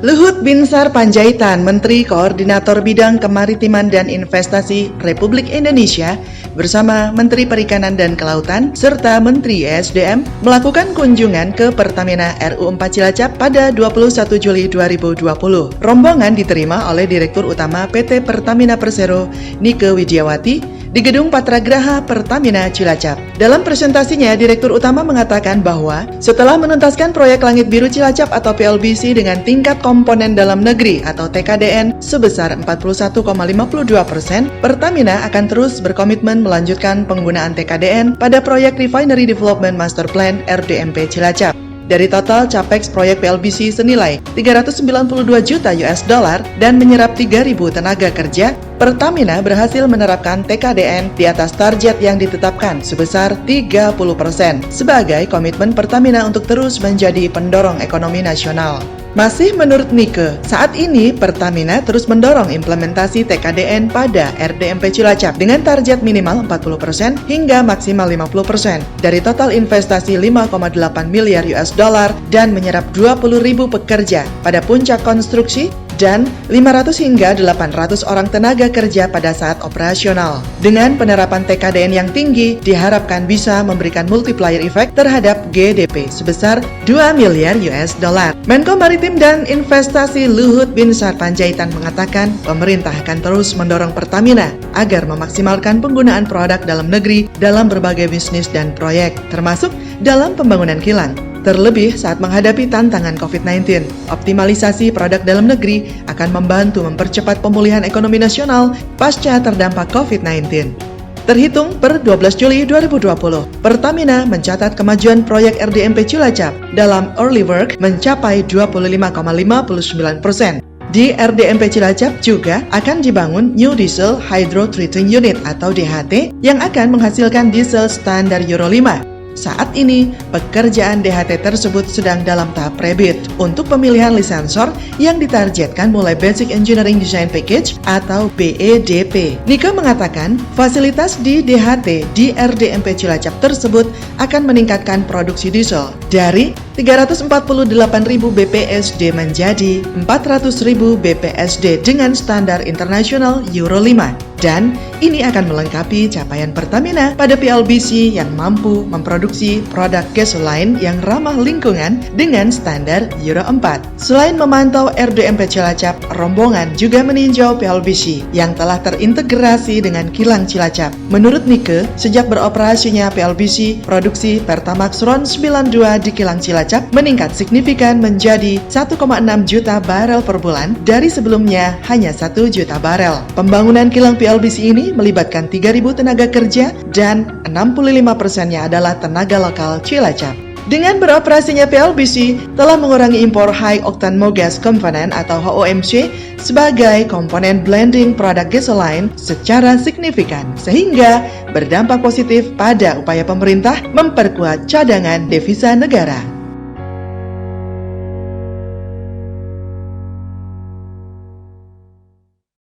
Luhut Binsar Panjaitan, Menteri Koordinator Bidang Kemaritiman dan Investasi Republik Indonesia, bersama Menteri Perikanan dan Kelautan, serta Menteri ESDM, melakukan kunjungan ke Pertamina RU 4 Cilacap pada 21 Juli 2020. Rombongan diterima oleh Direktur Utama PT Pertamina Persero, Nike Widiawati, di Gedung Patragraha Pertamina Cilacap. Dalam presentasinya, Direktur Utama mengatakan bahwa setelah menuntaskan proyek Langit Biru Cilacap atau PLBC dengan tingkat komponen dalam negeri atau TKDN sebesar 41,52%, Pertamina akan terus berkomitmen melanjutkan penggunaan TKDN pada proyek Refinery Development Master Plan RDMP Cilacap. Dari total capex proyek PLBC senilai 392 juta US dollar dan menyerap 3.000 tenaga kerja, Pertamina berhasil menerapkan TKDN di atas target yang ditetapkan sebesar 30% sebagai komitmen Pertamina untuk terus menjadi pendorong ekonomi nasional. Masih menurut Nike, saat ini Pertamina terus mendorong implementasi TKDN pada RDMP Cilacap dengan target minimal 40% hingga maksimal 50% dari total investasi 5,8 miliar US dollar dan menyerap 20.000 pekerja pada puncak konstruksi dan 500 hingga 800 orang tenaga kerja pada saat operasional. Dengan penerapan TKDN yang tinggi, diharapkan bisa memberikan multiplier effect terhadap GDP sebesar 2 miliar US dollar. Menko Maritim dan Investasi Luhut Binsar Panjaitan mengatakan pemerintah akan terus mendorong Pertamina agar memaksimalkan penggunaan produk dalam negeri dalam berbagai bisnis dan proyek, termasuk dalam pembangunan kilang. Terlebih saat menghadapi tantangan COVID-19, optimalisasi produk dalam negeri akan membantu mempercepat pemulihan ekonomi nasional pasca terdampak COVID-19. Terhitung per 12 Juli 2020, Pertamina mencatat kemajuan proyek RDMP Cilacap dalam early work mencapai 25,59%. Di RDMP Cilacap juga akan dibangun New Diesel Hydro Treating Unit atau DHT yang akan menghasilkan diesel standar Euro 5. Saat ini, pekerjaan DHT tersebut sedang dalam tahap pre-bid untuk pemilihan lisensor yang ditargetkan mulai Basic Engineering Design Package atau BEDP. Nike mengatakan, fasilitas di DHT di RDMP Cilacap tersebut akan meningkatkan produksi diesel dari 348.000 BPSD menjadi 400.000 BPSD dengan standar internasional Euro 5. Dan ini akan melengkapi capaian Pertamina pada PLBC yang mampu memproduksi produk gasoline yang ramah lingkungan dengan standar Euro 4. Selain memantau RDMP Cilacap, rombongan juga meninjau PLBC yang telah terintegrasi dengan kilang Cilacap. Menurut Nike, sejak beroperasinya PLBC, produksi Pertamax RON 92 di kilang Cilacap meningkat signifikan menjadi 1,6 juta barel per bulan dari sebelumnya hanya 1 juta barel. Pembangunan kilang PLBC ini melibatkan 3.000 tenaga kerja dan 65%-nya adalah tenaga lokal Cilacap. Dengan beroperasinya PLBC telah mengurangi impor High Octane Mogas Component atau HOMC sebagai komponen blending produk gasoline secara signifikan, sehingga berdampak positif pada upaya pemerintah memperkuat cadangan devisa negara.